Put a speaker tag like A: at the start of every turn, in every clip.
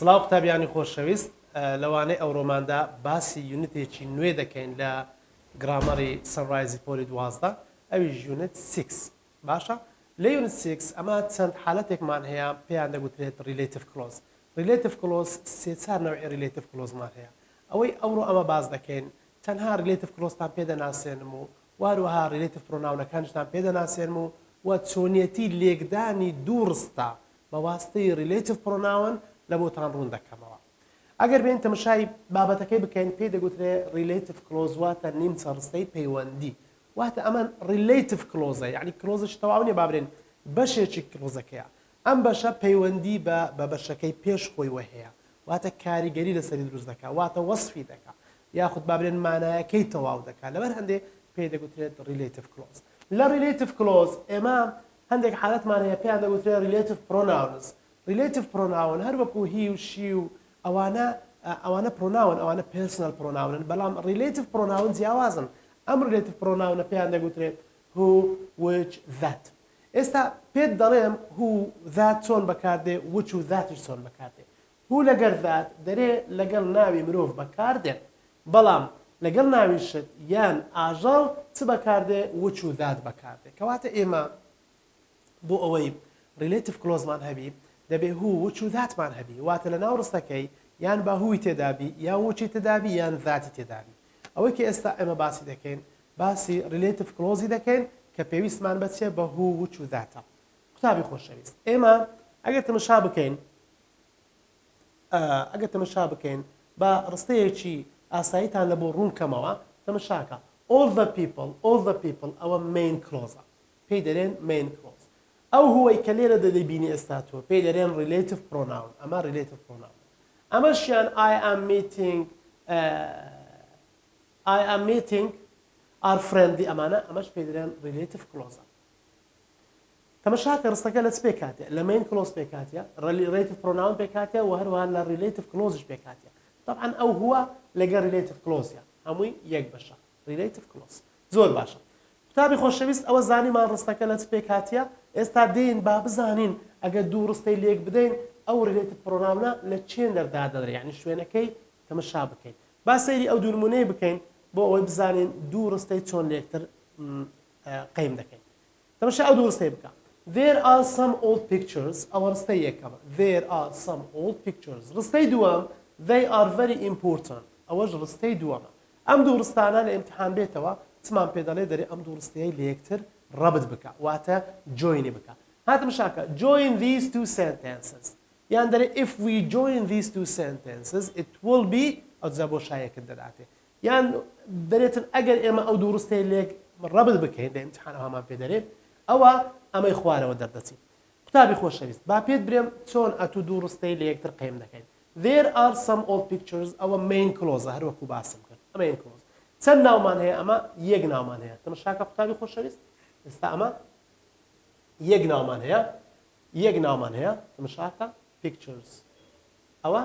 A: سڵاو قوتابیانی خۆشەویست لەوانەی ئەوڕۆماندا باسی یونتێکی نوێ دەکەین لە گرامەری سەنڕایزی پۆلی 12 ئەویش یونت 6 باشە لە یونت 6 ئەمە چەند حالەتێکمان هەیە پێیان دەگوترێت ریلیتیڤ کلۆز ریلیتیڤ کلۆز سێ چار نەوعی ریلیتیڤ کلۆزمان هەیە ئەوەی ئەوڕۆ ئەمە باز دەکەین تەنها ریلیتیڤ کلۆزتان پێدەناسێنم و واروها ریلیتیڤ پرۆناونەکانشتان پێدەناسێنم و چۆنیەتی لێکدانی دووڕستە بە واستەی ریلیتیڤ پرۆناون لە بۆتان ڕوون دەکەمەوە ئەگەر بێن تەماشای بابەتەکەی بکەین پێی دەگوترێ ریلیتیڤ کلۆز واتە نیمچە ڕستەی پەیوەندی واتە ئەمە ریلیتیڤ کلۆزە یعنی کلۆزش تەواو نیە بابرێن بەشێکی کلۆزەکەیە ئەم بەشە پەیوەندی بە بەشەکەی پێش خۆی وهەیە واتە کاریگەری لەسەری دروست دەکات واتە وەصفی دەکات یاخود بابرێن مانایەکەی تەواو دەکات لەبەر هەندێک پێی دەگوترێت ریلیتیڤ کلۆز لە ریلیتیڤ کلۆز ئێمە هەندێک حالەتمان هەیە پێیان دەگوترێت ریلیتیڤ پرۆناونز ریلیتیڤ پرۆناون هەر وەکو هی و شی و ئەوانە پرۆناون ئەوانە پێرسنەل پرۆناونن بەڵام ریلیتیڤ پرۆناون جیاوازن ئەم ریلیتیڤ پرۆناونە پێیان دەگوترێت هو which that ئێستا پێت دەڵێم هو that چۆن بەکاردێ which و thatش چۆن بەکاردێ هو لەگەر that دەرێ لەگەڵ ناوی مرۆڤ بەکاردێت بەڵام لەگەڵ ناوی شت یان ئاژەڵ چ بەکاردێ which و that بەکاردێ کەواتە ئێمە بۆ ئەوەی ریلیتیڤ کلۆزمان هەبی دەبێ هو which و thatمان هەبی واتە لە ناو ڕستەکەی یان بە هووی تێدابی یان وچی تێدابی یان ذاتی تێدابی ئەوەی کە ئێستا ئێمە باسی دەکەین باسی ریلیتیڤ کلۆزی دەکەین کە پێویستمان بچێ بە هو which و ذاتە قوتابی خۆشەویست ئێمە ئەگەر تەمەشا بکەین بە ڕستەیەکی ئاساییتان لە بۆ ڕوون کەمەوە تەمەشاکە all the people ئەوە main کلۆزە پێی دەرێن main کلۆز ئەو هوەی کە لێرە دەدەبینی ئێستا تۆ پێی دەرێن ریلیتیڤ پرۆناون ئەمە ریلیتیڤ پرۆناون ئەمەشیان I am meeting our friendly ئەمانە ئەمەش پێی دەرێن ریلیتیڤ کلۆزە تەمەشاکە ڕستەکە لە چ پێکاتێ لە مین کلۆز پێکاتە ریلیتیڤ پرۆناون پێکاتە و هەروەها لە ریلیتیڤ کلۆزش پێکاتە طبعا ئەو هوە لەگەڵ ریلیتیڤ کلۆزە هەمووی یەک بەشە ریلیتیڤ کلۆز زۆر باشە قوتابی خۆشەویست ئەوە زانیمان ڕستەکە لە چ پێکاتە ئێستا دێن با بزانین ئەگەر دوو ڕستەی لێک بدەین ئەو ریلیتیڤ پرۆناونە لە چێن دەردا دەدرێت یعنی شوێنەکەی تەمەشا بکەین با سەیری ئەو دوو نمونەی بکەین بۆ ئەوەی بزانین دوو ڕستەی چۆن لێکتر قەیم دەکەین تەمەشا ئەو دوو ڕستەی بکە There are some old pictures ئەوە ڕستەی یەکەمە There are some old pictures ڕستەی دووەم They are very important ئەوەش ڕستەی دووەمە ئەم دوو ڕستانە لە ئیمتحان بێتەوە چمان پێ دەڵێ دەرێ ئەم دوو ڕستەیە لە یەکتر ڕەبت بکە واتە جوینی بکە هاتم شاکە join these two sentences یان دەرێ if we join these two sentences it will be ئەوجا بۆ شایەکت دەداتێ یان دەرێتن ئەگەر ئێمە ئەو دوو ڕستەی لێک ڕەبت بکەین لە ئیمتحانەوەمان پێ دەرێت ئەوە ئەمەی خوارەوە دەردەچین قوتابی خۆشەویست با پێت برێم چۆن ئەتوو دوو ڕستەی لە یەکتر قەیم دەکەین There are some old pictures ئەوە main کلۆزە هەر وەکو باسم کرد ئەمە main کلۆز چەند ناومان هەیە ئەمە یەک ناومان هەیە تەماشاکە قوتابی خۆشەویست ئێستا ئەمە یەک ناومان هەیە تەماشاکە pictures ئەوە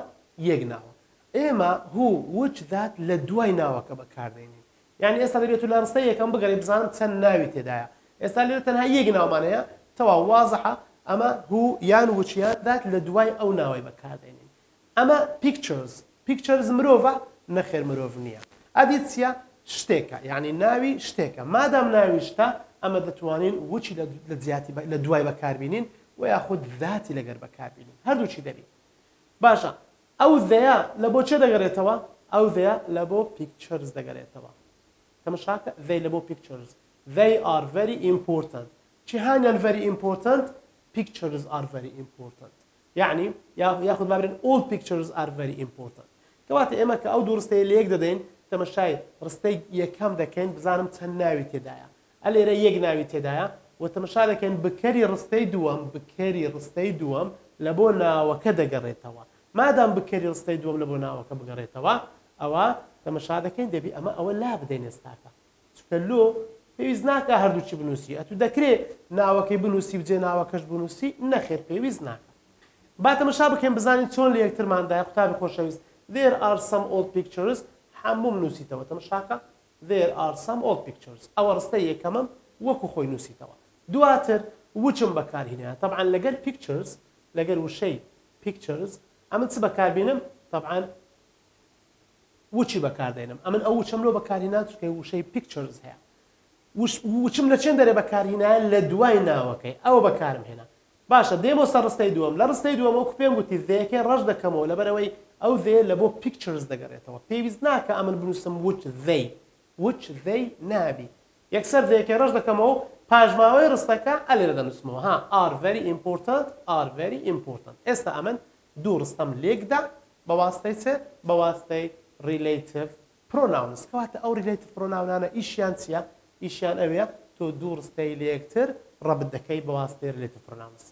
A: یەک ناوە ئێمە هو which that لە دوای ناوەکە بەکاردێنین یعنی ئێستا دەبێت لە ڕستەی یەکەم بگەڕێ بزانم چەند ناوی تێدایە ئێستا لێرە تەنها یەک ناومان هەیە تەواو وازەحە ئەمە هو یان وچیان that لە دوای ئەو ناوەی بەکاردێنین ئەمە pictures مرۆڤە نەخێر مرۆڤ نییە ئەدیت چیە شتێکە یعنی ناوی شتێکە مادام ناوی شتە ئەمە دەتوانین وچی لە دوای بەکاربینین و یاخود ذاتی لەگەر بەکاربینین هەردووچی دەبین باشە ئەو دەیە لە بۆ چێ دەگەڕێتەوە ئەو دەیە لە بۆ pictures دەگەڕێتەوە تەماشاکە they لە بۆ pictures they are very important چی هانیان very important pictures are very important یعنی یاخود بابرێن all pictures are very important کەواتە ئێمە کە ئەو دوو ڕستەی لە یەک دەدەین تەمەشای ڕستەی یەکەم دەکەین بزانم چەند ناوی تێدایە ئەلێرە یەک ناوی تێدایە و تەمەشا دەکەین بکەری ڕستەی دووەم لە بۆ ناوەکە دەگەڕێتەوە مادام بکەری ڕستەی دووەم لە بۆ ناوەکە بگەڕێتەوە ئەوە تەمەشا دەکەین دەبی ئەمە ئەوە لا بدەین ئێستاکە چکە لۆ پێویست ناکە هەردووچی بنووسی ئەتو دەکرێت ناوەکەی بنووسی بجێ ناوەکەش بنووسی نەخێر پێویست ناکە با تەمەشا بکەین بزانین چۆن لە یەکترماندایە قوتابی خۆشەویست There are some old pictures هەموو نووسیتەوە تەمەشاکە There are some old pictures ئەوە ڕستەی یەکەمم وەکو خۆی نووسیتەوە دواتر وچم بەکارهێنەیە طبعا لەگەر pictures لەگەر وشەی pictures ئەمن چ بەکاربێنم طبعاً وچی بەکاردێنم ئەمن ئەو وچەم لۆ بەکارهێنا چکە وشەی پیکچرز هەیە وچم لە چێن دەرێ بەکارهێنا لە دوای ناوەکەی ئەوە بەکارم هێنا باشە دێمە سەر ڕستەی دووەم لە ڕستەی دووەم وەکو پێم گوتی ذەیەکەی ڕەش دەکەمەوە لەبەرەوەی ئەو ذێ لە بۆ پیکچرز دەگەڕێتەوە پێویست ناکە ئەمن بنووسم وچ ذەی نابی یەکسەر ذەیەکەی ڕەش دەکەمەوە پاژماوەی ڕستەکە ئەلێرە دەنووسمەوە ها are very important ئێستا ئەمن دوو ڕستەم لێکدا بە واستەی چێ بە واستەی relative pronouns کەواتە ئەو relative pronounانە ئیشیان چییە ئیشیان ئەوەیە تۆ دوو ڕستەی لە یەکتر ڕەبت دەکەی بە واستەی relative pronouns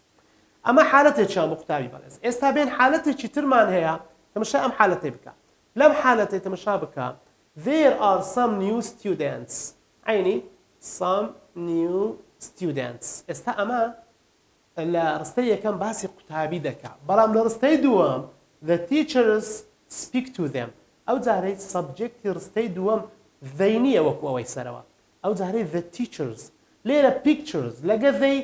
A: ئەمە حالەتێکیان بۆ قوتابی بەڕێز ئێستا بێن حالەتێکی ترمان هەیە تەمەشا ئەم حالەتەی بکە لەم حالەتەی تەمەشا بکە there are some new students عینی some new students ئێستا ئەمە لە ڕستەی یەکەم باسی قوتابی دەکا بەڵام لە ڕستەی دووەم the teachers speak to them ئەو جارەی سەبجێکتی ڕستەی دووەم they نییە وەکو ئەوەی سەرەوە ئەو جارەی the teachers لێرە pictures لەگە they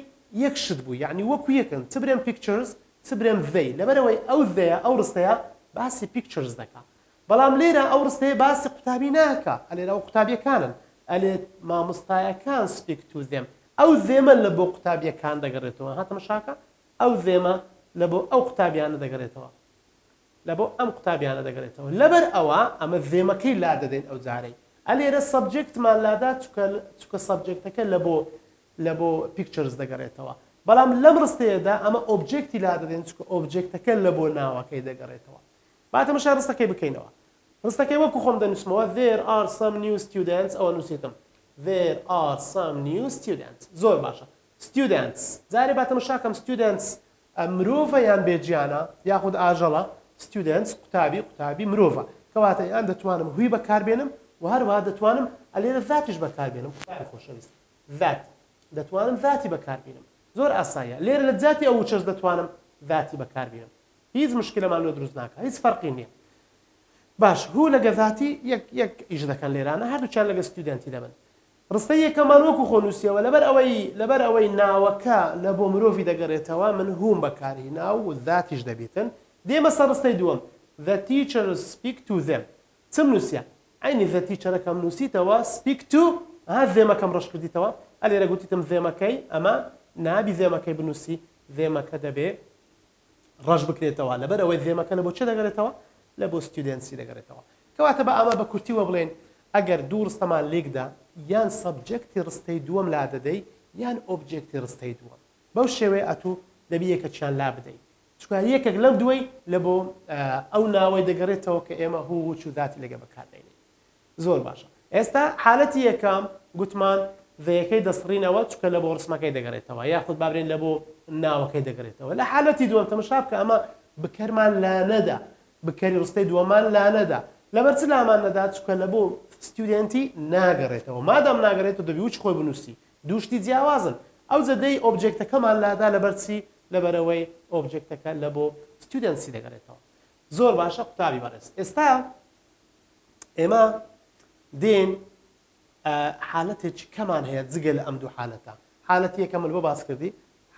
A: یەک شت بوو یعنی وەکو یەکن چ برێن pictures چ برێن they لەبەرەوەی ئەو thەیە ئەو ڕستەیە باسی pictures دەکا بەڵام لێرە ئەو ڕستەیە باسی قوتابی ناکە ئەلێرە ئەو قوتابیەکانن ئەلێت مامۆستایەکان speak to them ئەو ذێمە لە بۆ قوتابیەکان دەگەڕێتەوە هاتەمەشاکە ئەو ذێمە لە بۆ ئەو قوتابیانە دەگەڕێتەوە لە بۆ ئەم قوتابیانە دەگەڕێتەوە لەبەر ئەوە ئەمە ذێمەکەی لا دەدەین ئەو جارەی ئەلێرە سەبجێکتمان لادا چکە سەبجێکتەکە لە بۆ پیکچرز دەگەڕێتەوە بەڵام لەم ڕستەیەدا ئەمە ئۆبجێکتی لا دەدەین چکە ئۆبجێکتەکە لە بۆ ناوەکەی دەگەڕێتەوە باتەمەشا ڕستەکەی بکەینەوە ڕستەکەی وەکو خۆم دەنووسمەوە there are some new students ئەوە نووسیتم there are some new students زۆر باشە students جارێ باتەمەشاکەم students مرۆڤە یان بێجیانە یاخود ئاژەڵە students قوتابی مرۆڤە کەواتە یان دەتوانم هوی بەکاربێنم و هەروەها دەتوانم ئەلێرە ذاتیش بەکاربێنم قوتابی خۆشەویست ذات دەتوانم ذاتی بەکاربێنم زۆر ئاساییە لێرە لە جاتی ئەو وچەش دەتوانم ذاتی بەکاربێنم هیچ مشکلەمان لێ دروست ناکە هیچ فەرقی نییە باش هو لەگە ذاتی یەک ئیش دەکەن لێرانە هەردووچیان لەگە ستودنتی دەبن ڕستەی یەکەمان وەکو خۆنووسیەوە لەبەر ئەوەی ناوەکە لە بۆ مرۆڤی دەگەڕێتەوە من هوم بەکارهێنا و ذاتیش دەبێتن دێمە سەر ڕستەی دووەم the teachers speak to them چم نووسە عینی the teacherەکەم نووسیتەوە speak to ها ذێمەکەم ڕەش کردیتەوە ئەلێرە گوتیتم ذێمەکەی ئەمە نابی ذێمەکەی بنووسی ذێمەکە دەبێ ڕەش بکرێتەوە لەبەر ئەوەی ذێمەکە لە بۆ چێ دەگەڕێتەوە لە بۆ ستودنسی دەگەڕێتەوە کەواتە بە ئەمە بە کورتیوە بڵێن ئەگەر دوو ڕستەمان لێکدا یان سەبجێکتی ڕستەی دووەم لا دەدەی یان ئۆبجێکتی ڕستەی دووەم بەو شێوەیە ئەتوو دەبی یەکەچیان لا بدەیت چکە یەکێک لەم دوای لە بۆ ئەو ناوەی دەگەڕێتەوە کە ئێمە هوو وچ و ذاتی لەگە بەکاردێنین زۆر باشە ئێستا حالەتی یەکەم گوتمان ذەیەکەی دەسڕینەوە چکە لە بۆ ڕسمەکەی دەگەڕێتەوە یاخود بابرێن لە بۆ ناوەکەی دەگەڕێتەوە لە حالەتی دووەم تەمەشا بکە ئەمە بکەرمان لا نەدا بکەری ڕستەی دووەمان لا نەدا لەبەر چ لامان نەدا چکە لە بۆ ستودنتی ناگەڕێتەوە مادام ناگەڕێتەوە دەبی وچ خۆی بنووسی دووشتی جیاوازن ئەو جەدەی ئۆبجێکتەکەمان لادا لەبەر چی لەبەرەوەی ئۆبجێکتەکە لە بۆ ستودنسی دەگەڕێتەوە زۆر باشە قوتابی بەڕێز ئێستا ئێمە دێن حالەتێکی کەمان هەیە جگە لە ئەم دوو حالەتە حالەتی یەکەمە لە بۆ باس کردی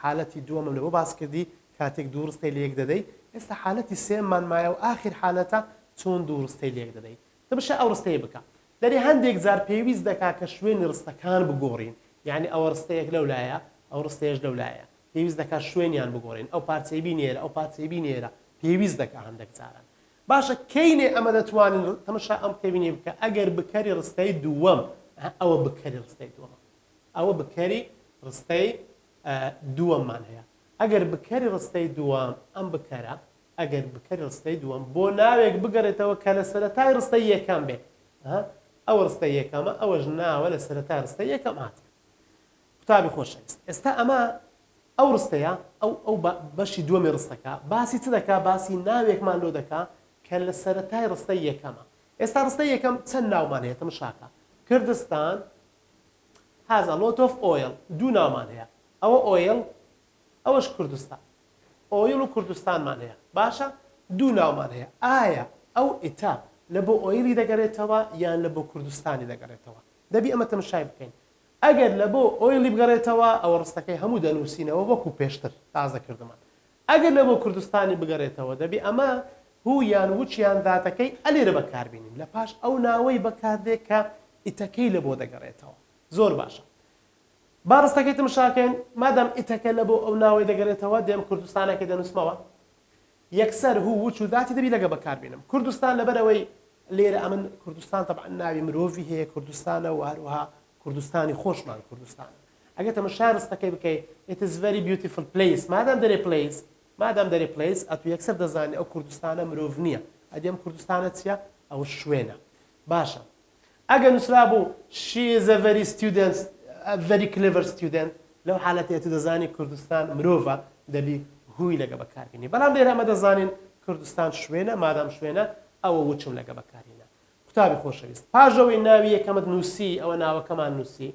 A: حالەتی دووەمە لە بۆ باس کردی کاتێک دوو ڕستەی لە یەک دەدەی ئێستا حالەتی سێممان مایە و ئاخر حالەتە چۆن دوو ڕستەی لە یەک دەدەی دەبشە ئەو ڕستەیە بکە دەری هەندێک جار پێویست دەکا کە شوێنی ڕستەکان بگۆڕین یعنی ئەوە ڕستەیەک لەولایە ئەو ڕستەیەش لەولایە پێویست دەکات شوێنیان بگۆڕین ئەو پارچەی بینێرە ئەو پارچەی بینێرە پێویست دەکات هەندێک جاران باشە کەینێ ئەمە دەتوانین تەماشا ئەم کتێبینێ بکە ئەگەر بکەری ڕستەی دووەم ئەوە بکەری ڕستەی دووەمە ئەوە بکەری ڕستەی دووەممان هەیە ئەگەر بکەری ڕستەی دووەم ئەم بکەرە ئەگەر بکەری ڕستەی دووەم بۆ ناوێک بگەڕێتەوە کە لە سەرەتای ڕستەی یەکەم بێ ئەو ڕستەی یەکەمە ئەوەش ناوە لە سەرەتای ڕستەی یەکەم هاتە قوتابی خۆشەویست ئێستا ئەمە ئەو ڕستەیە ئەو بەشی دووەمی ڕستەکە باسی چ دەکا باسی ناوێکمان لۆ دەکا کە لە سەرەتای ڕستەی یەکەمە ئێستا ڕستەی یەکەم چەند ناومان هەیە تەماشاکە کوردستان has a lot of oil دوو ناومان هەیە ئەوە ئۆیل ئەوەش کوردستان ئۆیل و کوردستانمان هەیە باشە دوو ناومان هەیە ئایا ئەو ئێتا لە بۆ ئۆیلی دەگەڕێتەوە یان لە بۆ کوردستانی دەگەڕێتەوە دەبی ئەمە تەماشای بکەین ئەگەر لە بۆ ئۆیلی بگەڕێتەوە ئەوە ڕستەکەی هەموو دەنووسینەوە وەکو پێشتر تازەکردمان ئەگەر لە بۆ کوردستانی بگەڕێتەوە دەبێ ئەمە هو یان وچیان ذاتەکەی ئەلێرە بەکاربینین لە پاش ئەو ناوەی بەکاردێک کە ئیتەکەی لە بۆ دەگەڕێتەوە زۆر باشە با ڕستەکەی تمشاکەین مادام ئیتەکە لە بۆ ئەو ناوەی دەگەڕێتەوە دێم کوردستانەکە دەنووسمەوە یەکسەر هو وچ و ذاتی دەبی لەگە بەکاربینم کوردستان لەبەرەوەی لێرە ئەمن کوردستان طبعا ناوی مرۆڤی هەیە کوردستانە و هەروەها کوردستانی خۆشمان کوردستان ئەگەر تەماشای ڕستەکەی بکەیت it is very beautiful place مادام دەرێ place ئەتو یەکسەر دەزانێت ئەو کوردستانە مرۆڤ نییە ئەدێم کوردستانە چییە ئەو شوێنە باشە ئەگەر نووسرا بوو she is a very student a very clever student لەو حالەتێت دەزانی کوردستان مرۆڤە دەبی هوی لەگە بەکاربینی بەڵام لێرە ئەمە دەزانین کوردستان شوێنە مادام شوێنە ئەوە وچم لەگە بەکارینە قوتابی خۆشەویست پاژەوەی ناوی یەکەمت نووسی ئەوە ناوەکەمان نووسی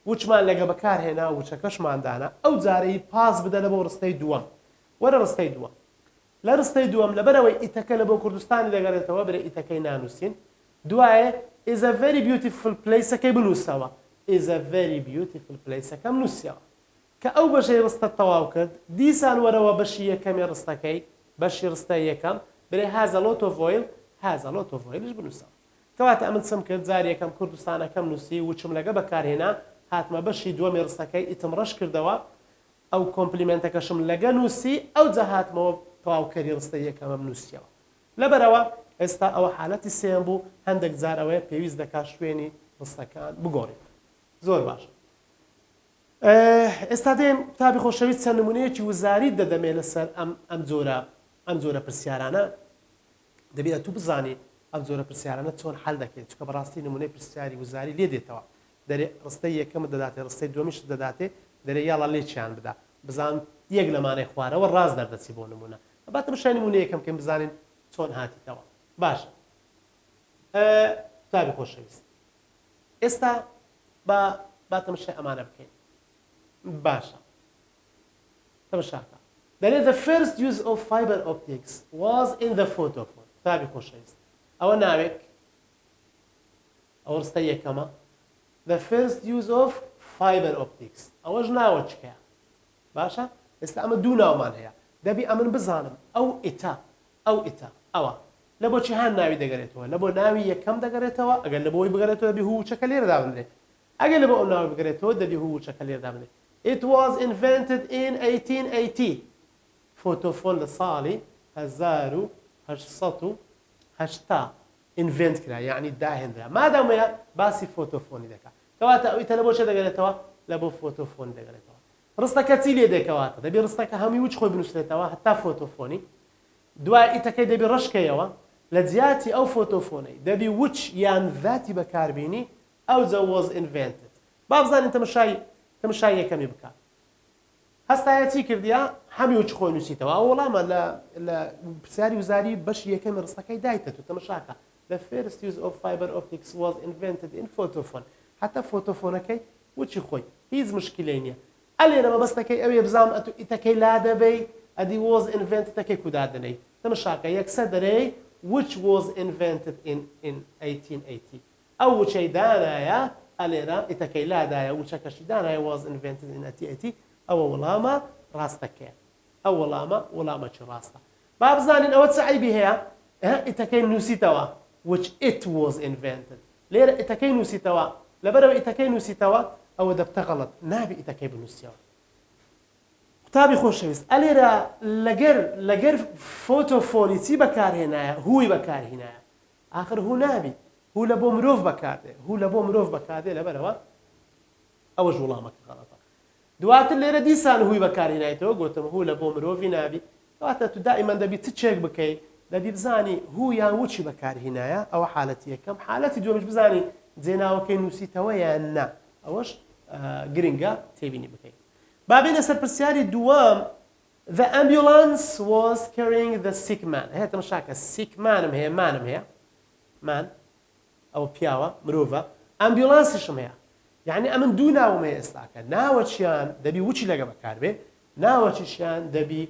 A: وچمان لەگە بەکارهێنا وچەکەشماندانا ئەو جارەی پاس بدە لە بۆ ڕستەی دووەم وەرە ڕستەی دووەم لە ڕستەی دووەم لەبەرەوەی ئیتەکە لە بۆ کوردستانی دەگەڕێتەوە برێ ئیتەکەی نانووسین دوایە is a very beautiful place بنووسەوە is a very beautiful place نووسیەوە کە ئەو بەشەی ڕستە تەواو کرد دیسان وەرەوە بەشی یەکەمی ڕستەکەی بەشی ڕستە یەکەم برێ has a lot of oilش بنووسەوە کەواتە ئەمن چم کرد جاری یەکەم کوردستانەکەم نووسی وچم لەگە بەکارهێنا هاتمە بەشی دووەمی ڕستەکەی ئیتم ڕەش کردەوە ئەو کۆمپلیمنتەکەشم لەگە نووسی ئەو جا هاتمەوە تەواوکەری ڕستە یەکەمەم نووسیەوە لەبەرەوە ئێستا ئەوە حالەتی سێم بوو هەندێک جارەوەی پێویست دەکات شوێنی ڕستەکان بگۆڕین زۆر باشە ئێستا دێم قوتابی خۆشەویست چەند نمونەیەکی وزاری دەدەمێ لەسەر ئەم جۆرە پرسیارانە دەبێت تو بزانی ئەم جۆرە پرسیارانە چۆن حەل دەکەیت چکە بەڕاستی نمونەی پرسیاری وزاری لێ دێتەوە دەرێ ڕستەی یەکەمت دەداتێ ڕستەی دووەمیش دەداتێ دەرێ یاڵە لێکیان بدا بزان یەک لەمانەی خوارەوە ڕاست دەردەچی بۆ نمونە باتە بشای نمونە یەکەم کەم بزانین چۆن هاتیتەوە باشە قوتابی خۆشەویست ئێستا با تەماشای ئەمانە بکەین باشە تەماشاکە دەرێ the first use of fiber optics was in the photophone قوتابی خۆشەویست ئەوە ناوێک ئەو ڕستە یەکەمە the first use of fiber optics ئەوەش ناوە چکەیە باشە ئێستا ئەمە دوو ناومان هەیە دەبی ئەمن بزانم ئەو ئیتا ئەوە لە بۆ چی هەن ناوی دەگەرێتەوە لە بۆ ناوی یەکەم دەگەرێتەوە ئەگەر لە بۆی بگەرێتەوە دەبی هوو چەکە لێرەدا بندرێت ئەگەر لە بۆ ئەو ناوی بگەرێتەوە دەبی هوو چەکە لێرەدا بندرێت it was invented in 1880 فۆتۆفۆن لە ساڵی 1880 invent کرا یعنی داهێنرا مادامەیە باسی فۆتۆفۆنی دەکات کەواتە ئەو ئیتە لە بۆ چێ دەگەرێتەوە لە بۆ فۆتۆفۆن دەگەرێتەوە ڕستەکە چی لێ دێکەواتە دەبێت ڕستەکە هەمی وچ خۆی بنووسێتەوە هەتا فۆتۆفۆنی دوای ئیتەکەی دەبی ڕشکەیەوە لە جیاتی ئەو فۆتۆفۆنەی دەبی وچ یان ذاتی بەکاربینی ئەو جە was invented با بزانین تەماشای یەکەمی بکات هەستایە چی کردیا هەمی وچ خۆی نووسیتەوە ئەو وەڵامە لە پرسیاری وزاری بەشی یەکەمی ڕستەکەی دایتە تو تەماشاکە the first use of fiber optics was invented in photophone حتى فۆتۆفۆنەکەی وچی خۆی هیچ مشکلەی نییە ئەلێرە مەبەستەکەی ئەوێ بزانم ئەتو ئیتەکەی لا دەبەی ئەدی was invented تەکەی کودادنەی تەماشاکە یەکسەر دەرێ which was invented in 1880 ئەو وچەی دانایە ئەلێرە ئیتەکەی لادایە وچەکەشی دانایە was invented in 1880 ئەوە وەڵامە ڕاستەکەیە ئەو وەڵامە چی ڕاستە با بزانین ئەوە چ عیبی هەیە ئیتەکەی نووسیتەوە which it was invented لێرە ئیتەکەی نووسیتەوە لەبەرەوە ئیتەکەی نووسیتەوە ئەوە دەبتە غەڵەت نابی ئیتەکەی بنووسیەوە قوتابی خۆشەویست ئەلێرە لەگەر فۆتۆفۆنی چی بەکارهێنایە هوی بەکارهێنایە ئاخر هوو نابی هوو لە بۆ مرۆڤ بەکاردێ هوو لە بۆ مرۆڤ بەکاردێ لەبەرەوە ئەوەش وڵامەکە غەڵەتە دواتر لێرە دیسان هوی بەکارهێنایەتەوە گوتم هوو لە بۆ مرۆڤی نابی کەواتە تو دائیمەن دەبی چ چێک بکەیت دەبی بزانی هوو یان وچی بەکارهێنایە ئەوە حالەتی یەکەم حالەتی دووەمش بزانی جێناوەکەی نووسیتەوە یان نا ئەوەش گرنگە تێبینی بکەیت بابینە سەر پرسیاری دووەم the ambulance was carrying the sick man هەیە تەماشاکە sick manم هەیە مانم هەیە مان ئەوە پیاوە مرۆڤە ئەمبیولانسیشم هەیە یعنی ئەمن دوو ناوم هەیە ئێستاکە ناوەچیان دەبی وچی لەگە بەکاربێ ناوەچیشیان دەبی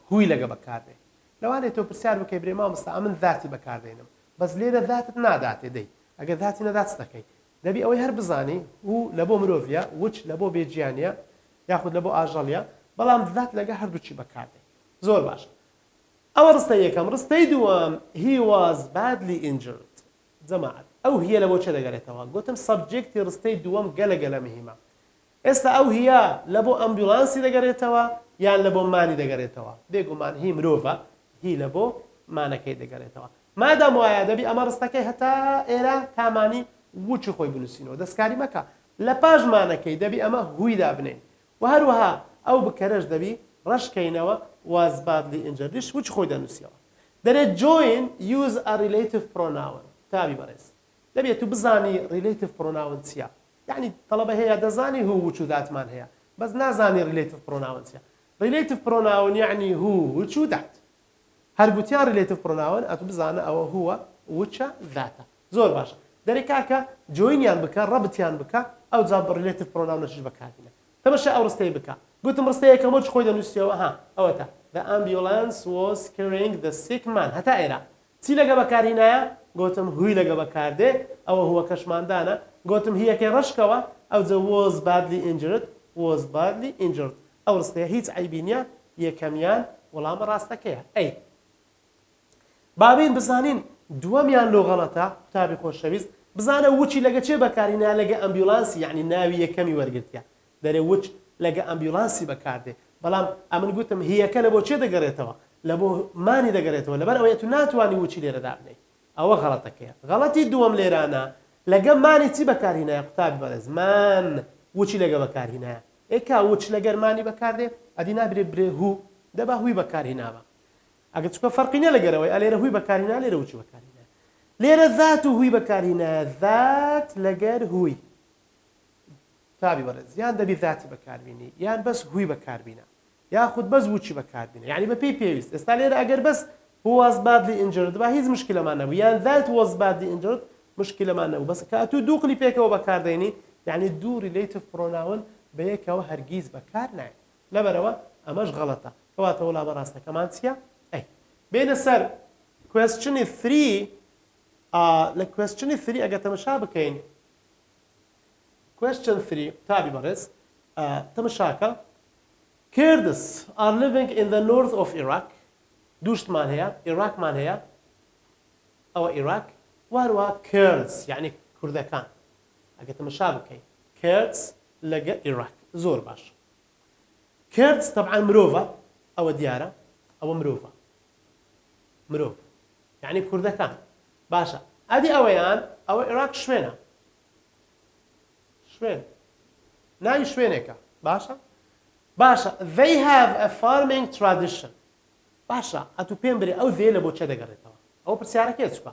A: هوی لەگە بەکاربێ لەوانێت تۆ پرسیار بکەی برێ مامۆستا ئەمن ذاتی بەکاردێنم بەس لێرە ذاتت ناداتێ دەی ئەگەر ذاتی نەدات دەکەی دەبی ئەوەی هەر بزانی و لە بۆ مرۆڤە وچ لە بۆ بێجیانە یاخود لە بۆ ئاژەڵە بەڵام ذات لەگە هەردووچی بەکاردێ زۆر باشە ئەوە ڕستەی یەکەم ڕستەی دووەم he was badly injured جەماعەت ئەو هیە لە بۆ چێ دەگەرێتەوە گوتم سەبجێکتی ڕستەی دووەم گەلە مهمە ئێستا ئەو هیە لە بۆ ئەمبیولانسی دەگەرێتەوە یان لە بۆ مانی دەگەرێتەوە بێگومان هی مرۆڤە هی لە بۆ مانەکەی دەگەرێتەوە مادام وایە دەبی ئەمە ڕستەکەی هەتا ئێرە تامانی وچی خۆی بنووسینەوە دەستکاری مەکە لە پاش مانەکەی دەبی ئەمە هوویدا بنێن و هەروەها ئەو بکەرەش دەبی ڕەشکەینەوە was badly injured وچ خۆی دەنووسیەوە دەرێت join use a relative pronoun تابی بەڕێز دەبێت تو بزانی relative pronoun چییە یعنی تەڵەبە هەیە دەزانی هو وچ و داتمان هەیە بەس نازانی relative pronoun چییە relative pronoun یعنی هو وچ و دات هەرگوتیان relative pronoun ئەتو بزانە ئەوە هووە وچە ذاتە زۆر باشە دەرێک کاکە جوینیان بکە ڕەبتیان بکە ئەو جا بە relative pronoun نەشش بەکاربینە تەمەشا ئەو ڕستەی بکە گوتم ڕستەیەکە بۆ چ خۆی دەنووسیەوە ها ئەوەتە the ambulance was carrying the sick man هەتا ئێرە چی لەگە بەکارهینایە گوتم هووی لەگە بەکاردێ ئەوە هووە کەشماندانە گوتم هیەکەی ڕەشکەوە ئەو جە was badly injured ئەو ڕستەیە هیچ عیبی نییە یەکەمیان وەڵامە ڕاستەکەیە ئەی بابین بزانین دووەمیان لۆ غەڵەتە قوتابی خۆشەویست بزانە وچی لەگە چێ بەکارهینایە لەگە ئەمبیولانسی یعنی ناوی یەکەمی وەرگرتیە دەرێ وچ لەگە ئەمبیولانسی بەکاردێ بەڵام ئەمن گوتم هیەکە لە بۆ چێ دەگەڕێتەوە لە بۆ مانی دەگەڕێتەوە لەبەر ئەوەیە تو ناتوانانی وچی لێرەدا بنەی ئەوە غەڵەتەکەیە غەڵەتی دووەم لێرانە لەگە مانی چی بەکارهینایە قوتابی بەڕێز مان وچی لەگە بەکارهینایە ئێکا وچ لەگەر مانی بەکاردێ ئەدی نابرێ برێ هوو دەبا هووی بەکارهیناوە ئەگە چکە فەرقی نیە لەگەرەوەی ئەلێرە هووی بەکارهینا لێرە وچی بەکارهینایە لێرە ذات و هووی بەکارهینایە ذات لەگەر هووی تابی بەڕێز یان دەبی ذاتی بەکاربینی یان بەس هووی بەکاربینە یاخود بەس وچی بەکاربینە یعنی بە پێی پێویست ئێستا لێرە ئەگەر بەس was badly injured با هیچ مشکلەمان نەبوو یان that was badly injured مشکلەمان نەبوو بەس کە تو دوو قلی پێکەوە بەکاردێنی یعنی دوو relative pronoun بە یەکەوە هەرگیز بەکار نایە لەبەرەوە ئەمەش غەڵەتە کەواتە وەڵامە ڕاستەکەمان چییە ئەی بێنە سەر question 3 لە question 3 ئەگە تەمەشا بکەین question 3 تابی بەڕێز تەمەشاکە Kurds are living in the north of Iraq دوشتمان هەیە عێراقمان هەیە ئەوە عێراق واروها Kurds یعنی کوردەکان ئەگە تەمەشا بکەین Kurds لەگە عێراق زۆر باش Kurds طبعا مرۆڤە ئەوە دیارە ئەوە مرۆڤە مرۆڤ یعنی کوردەکان باشە ئەدی ئەوەیان ئەوە عێراق شوێنە شوێن ناوی شوێنێکە باشە باشە they have a farming tradition باشە ئەتو پێم برێ ئەو ذێ لە بۆ چێ دەگەڕێتەوە ئەو پرسیارەکەی چکە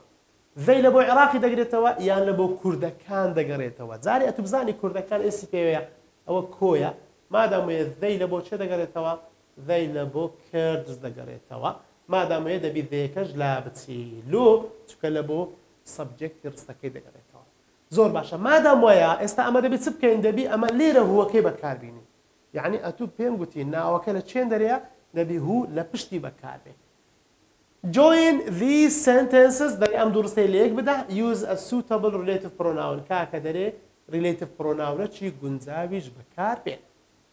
A: ذەی لە بۆ عێراقی دەگرێتەوە یان لە بۆ کوردەکان دەگەڕێتەوە جارێ ئەتو بزانی کوردەکان ئێسی پێوەیە ئەوە کۆیە مادامەیە ذەی لە بۆ چێ دەگەڕێتەوە ذەی لە بۆ کردز دەگەڕێتەوە مادامەیە دەبی ذەیەکەش لا بچیلو چکە لە بۆ سەبجێکتی ڕستەکەی دەگەڕێتەوە زۆر باشە مادام وایە ئێستا ئەمە دەبێت چ بکەین دەبی ئەمە لێرە هووەکەی بەکاربینی یعنی ئەتو پێم گوتی ناوەکە لە چێن دەرەیە دەبی هوو لە پشتی بەکاربێ join these sentences دەی ئەم دوورستەی لە یەک بدە use a suitable relative pronoun کاکە دەرێ relative pronoun چی گونجاویش بەکاربێ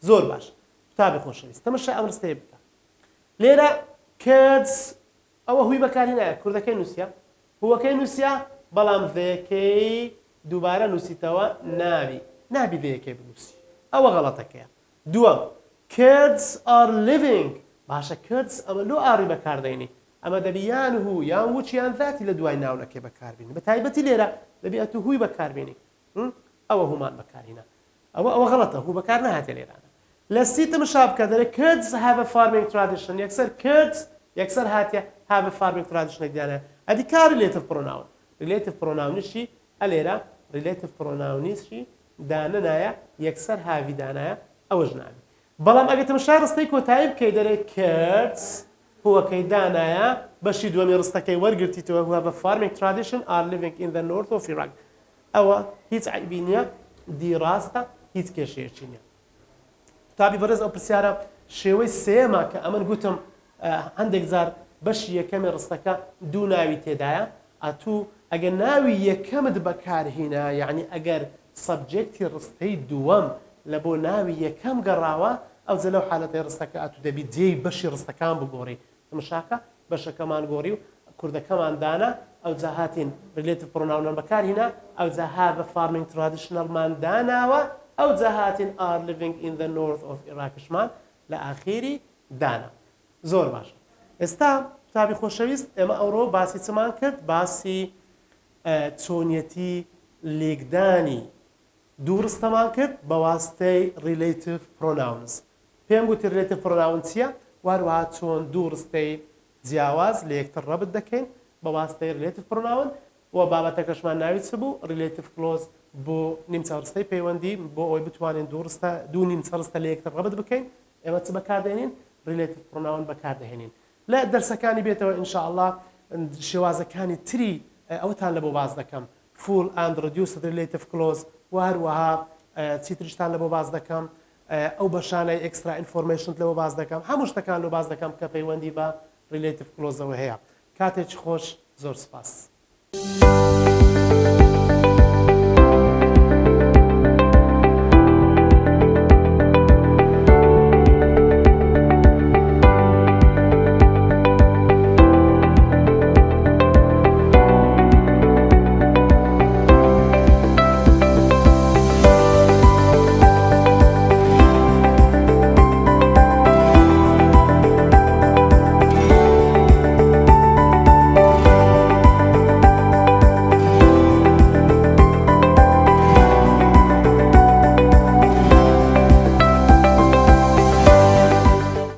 A: زۆر باش قوتابی خۆشەویست تەمەشای ئەم ڕستەیە بکە لێرە Kurds ئەوە هووی بەکارهێنایە کوردەکەی نووسیە هووەکەی نووسیە بەڵام ذەیەکەی دووبارە نووسیتەوە نابی ذەیەکەی بنووسی ئەوە غەڵەتەکەیە دووەم Kurds are living باشە Kurds ئەمە لۆ ئاڕی بەکاردێنی ئەمە دەبی یان هوو یان وچ یان ذاتی لە دوای ناونەکەی بەکاربێنی بە تایبەتی لێرە دەبی ئەتو هووی بەکاربێنی ئەوە هومان بەکارهێنا ئەوە غەڵەتە هوو بەکار نەهاتێ لێرانە لە سیتم شابکە دەرێ Kurds have a farming tradition یەکسەر Kurds یەکسەر هاتیە have a farming tradition دیانە ئەدی کا relative pronoun relative pronounیشی ئەلێرە relative pronounیشی دانە نایە یەکسەر هاوی دانایە ئەوەش ناوی بەڵام ئەگە تەمەشای ڕستەی کۆتایی بکەی دەرێ Kurds هووەکەی دانایە بەشی دووەمی ڕستەکەی وەرگرتیتەوە who have a farming tradition are living in the north of Iraq ئەوە هیچ عیبی نییە دیڕاستە هیچ کێشەیەکی نییە تابی بەرز ئەو پرسیارە شێوەی سێمە کە ئەمن گوتم هەندێک جار بەشی یەکەمی ڕستەکە دوو ناوی تێدایە ئەتوو ئەگەر ناوی یەکەمت بەکارهێنا یعنی ئەگەر سەبجێکتی ڕستەی دووەم لە بۆ ناوی یەکەم گەڕاوە ئەو جە لەو حالەتەی ڕستەکە ئەتو دەبیت جێی بەشی ڕستەکان بگۆڕی تماشاکە بەشەکەمان گۆڕی و کوردەکەمان دانا ئەو جا هاتین ریلیتیف پرۆناونمان بەکارهێنا ئەو جا ها بە فارمینگ ترادیشنەڵمان داناوە ئەو جا هاتین are living in the north of Iraqشمان لە ئاخیری دانا زۆر باشە. ئێستا قوتابی خۆشەویست ئێمە ئەوڕۆ باسی چمان کرد باسی چۆنیەتی لێکدانی دوورستەمان کرد بە واستەی ریلیتیف پرۆناونز. پێم گوتی ریلیتیف پرۆناون چییە؟ واروها چۆن دوورستەی جیاواز لە یەکتر ڕەبت دەکەین بە واستەی ریلیتیف پرۆناون و بابەتەکەشمان ناوی چ بوو ریلیتیف کلۆز بۆ نیمچەڕستەی پەیوەندی بۆ ئەوی بتوانین دوو نیمچەڕستە لە یەکتر ڕەبت بکەین ئێمە چ بەکاردێنین ریلیتیف پرۆناون بەکاردەهێنین لە دەرسەکانی بێتەوە ئینشاءالله شێوازەکانی تری ئەوتان لە بۆ باز دەکەم full and reduced relative clause و هەروەها چیتریشتان لە بۆ باز دەکەم ئەو بەشانەی ئەکسترا ئینفۆرمێشنت لەوە باز دەکەم هەموو شتەکان لە باز دەکەم کە پەیوەندی بە ریلیتیف کلۆزەوە هەیە کاتێکی خۆش زۆر سپاس.